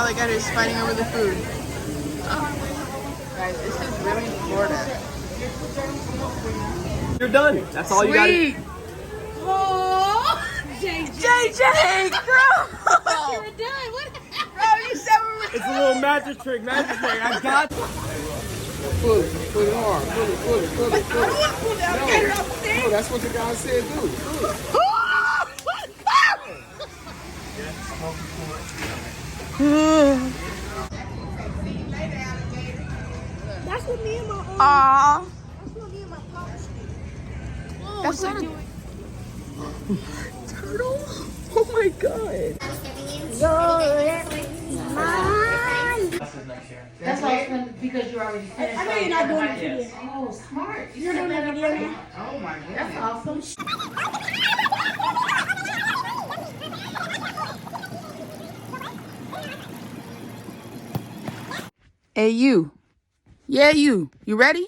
alligators fighting over the food. Oh. Guys, this is really Florida. You're done. That's all you got. Oh, JJ, girl! you were done. What? Bro, you said we were. It's a little magic trick. I got you. Pull it hard. Pull it. I don't want to pull the alligator off the thing. No, that's what the guy said, do. That's what me and my Aww. That's what me and my pops did. That's not a turtle. Oh my god. That's all because you already finished. I know you're not doing it today. Oh, smart. You're doing it today. Oh my goodness. That's awesome. Hey, you. Yeah, you. You ready?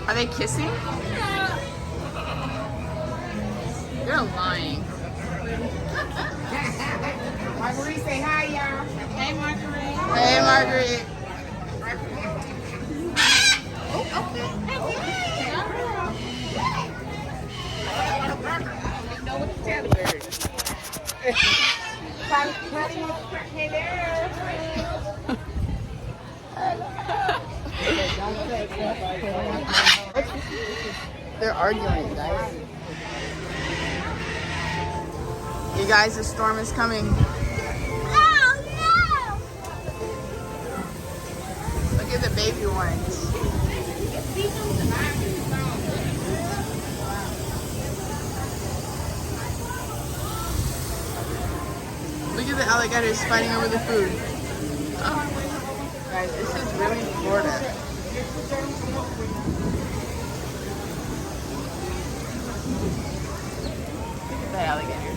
Are they kissing? You're lying. Marguerite, say hi, y'all. Hey, Marguerite. Hey, Marguerite. Hey there. They're arguing, guys. You guys, the storm is coming. Oh no! Look at the baby ones. Look at the alligators fighting over the food. Oh. Guys, this is really Florida. Look at that alligator.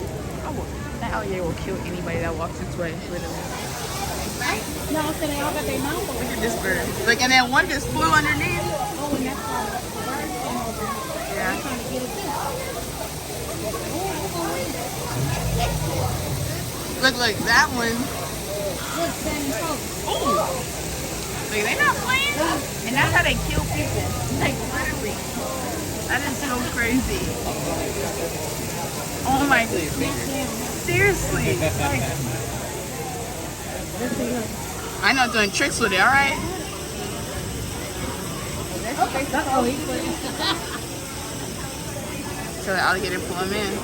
That alligator will kill anybody that walks its way, literally. No, so they all got their mouth open. Look at this bird. Look, and then one just flew underneath. Oh, and that's why the birds come over. Yeah. They're trying to get it too. Look, that one. Look, Sammy Coke. Look, they not playing. And that's how they kill people. Like, literally. That is so crazy. Oh my goodness. Seriously. Like, I know doing tricks with it, alright? Uh-oh, he put it. So the alligator pull him in.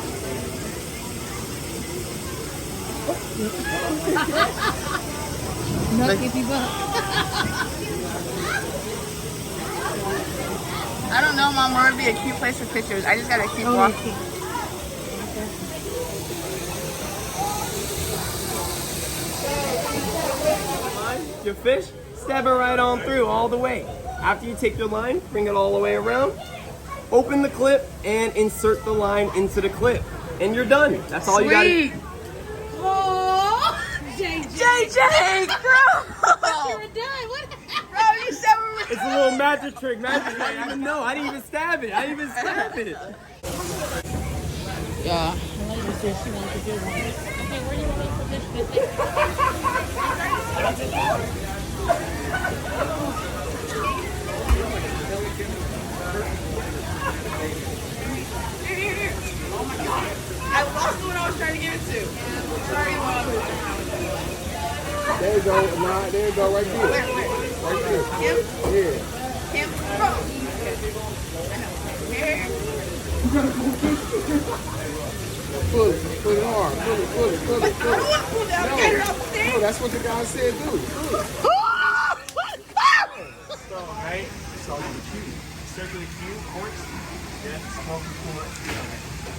No, Look. if you go. I don't know, Mom, where would be a cute place for pictures. I just gotta keep walking. Your fish, stab it right on through all the way. After you take your line, bring it all the way around. Open the clip and insert the line into the clip. And you're done. That's all you got to do. Oh, JJ, girl! you were done. What? Bro, you said we were. It's a little magic trick. I didn't even know. I didn't even stab it. Yeah. The lady said she wanted to do one. Okay, where do you want me to put this? Oh my god. I lost the one I was trying to give it to. Sorry, Mom. There you go. Nah, there you go. Right there. Where? Right there. Him? Yeah. Him? Bro. I know. Here. Pull it hard. Pull it. I don't want to pull the alligator off the thing. No, that's what the guy said, do. Right? So the cube. Circle the cube, quartz. Yeah, smoke the quartz.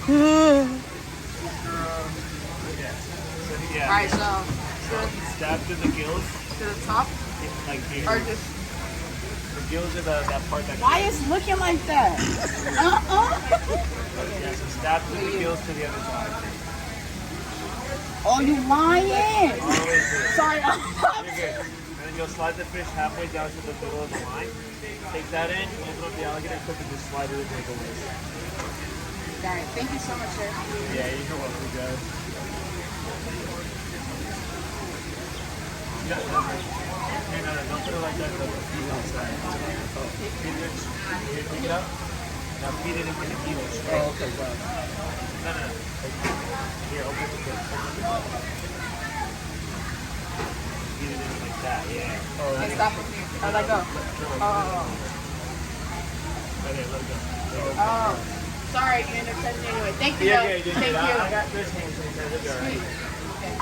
Yeah. Alright, so Stab to the gills. to the top Like here. or just. The gills are that part that. Why is it looking like that? Yeah, so stab to the gills to the other side. Oh, you lying? All the way through. Sorry. You're good. And then you'll slide the fish halfway down to the middle of the line. Take that in, open up the alligator clip, and just slide it and make a waist. Got it. Thank you so much, sir. Yeah, you're welcome, guys. Yeah, no, don't put it like that. The feet outside. Here, pick it up. Now feed it into the needle. Oh, okay. No. Here, open the book. Feed it in like that. Yeah. Oh, And stop it here. Oh, let go. Oh. Right there, let it go. Oh. Sorry, you ended up touching it anyway. Thank you. Yeah, though. yeah, Thank you. I got this hand sanitizer. It'll be all right. Okay.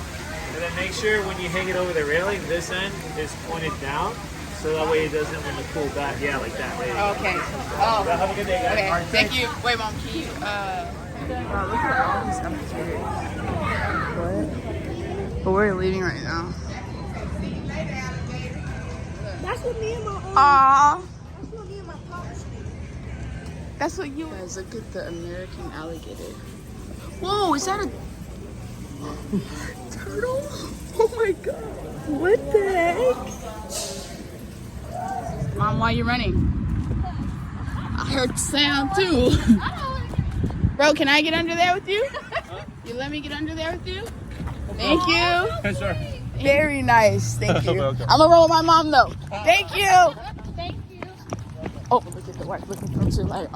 And then make sure when you hang it over the railing, this end is pointed down, so that way it doesn't when you pull back. Yeah, like that. There you go. Okay. Well, Oh. have a good day, guys. Okay. All right, Thank you. Wait, Mom, can you, wow, look at all these empty chairs. What? But we're leaving right now. That's what me and my Aww. That's what me and my pops do. That's what you guys look at the American alligator. Whoa, is that a turtle? Oh my god. What the heck? Mom, why are you running? I heard the sound too. Bro, can I get under there with you? You let me get under there with you? Thank you. Sure. Very nice. Thank you. Welcome. I'm gonna roll with my mom though. Thank you. Thank you. Oh, look at the wife looking from too like.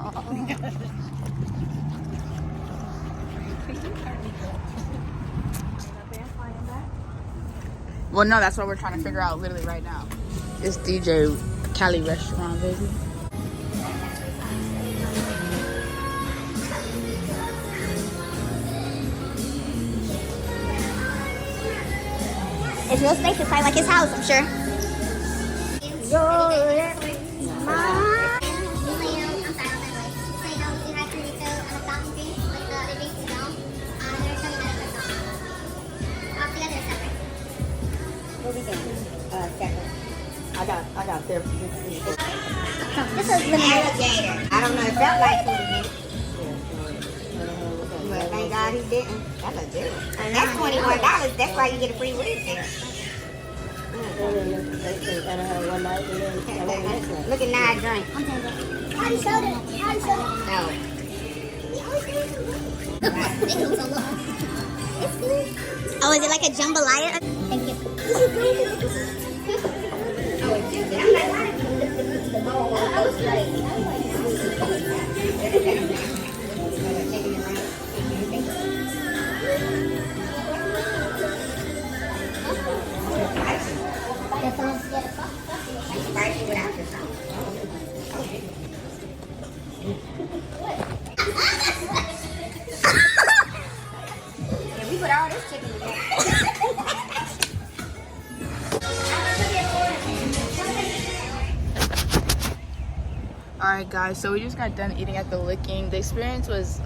Well, no, that's what we're trying to figure out literally right now. It's DJ Cali restaurant, baby. It's real spacious, probably like his house, I'm sure. I got therapy. This is limited. Gator. I don't know, it felt like food but thank God he didn't. That's a deal. That's $21. That's why you get a free wheelchair. Look at Nia drink. Howdy soda. No. Oh, is it like a jambalaya? Thank you. Oh, it's just, I'm like, why did you I was spicy without the sauce. Yeah, we put all this chicken together. Alright guys, so we just got done eating at the Licking. The experience was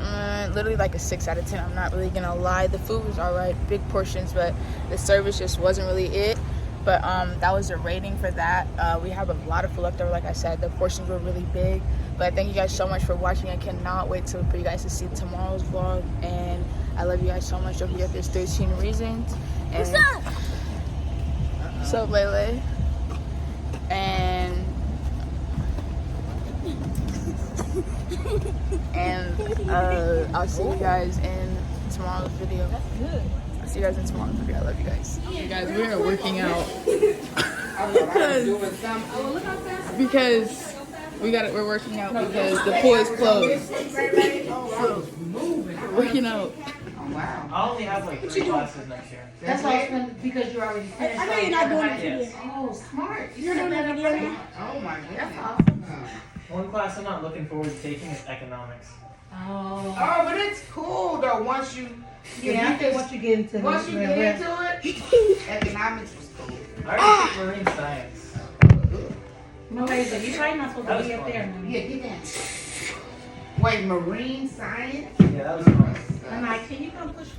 literally like a 6 out of 10. I'm not really gonna lie. The food was alright, big portions, but the service just wasn't really it. But that was the rating for that. We have a lot of food left over, like I said. The portions were really big. But thank you guys so much for watching. I cannot wait for you guys to see tomorrow's vlog. And I love you guys so much. Don't forget there's 13 reasons. And What's up? what's up, Lele? And I'll see you guys in tomorrow's video. I'll see you guys in tomorrow's video. I love you guys. You guys, we are working out because we're working out because the pool is closed. So, we're working out. I only have like 3 classes next year. That's all because you're already finished. I know you're not doing it Yes. today. Oh, smart. You're doing it video. Oh my goodness. That's awesome. One class I'm not looking forward to taking is economics. Oh, but it's cool though once you I think once you get into once you get into it, economics is cool. I already took marine science. No, wait, so you probably not supposed That to was be up fun. there. Yeah, get down. Wait, marine science? Yeah, that was fun. I'm like, can you come push?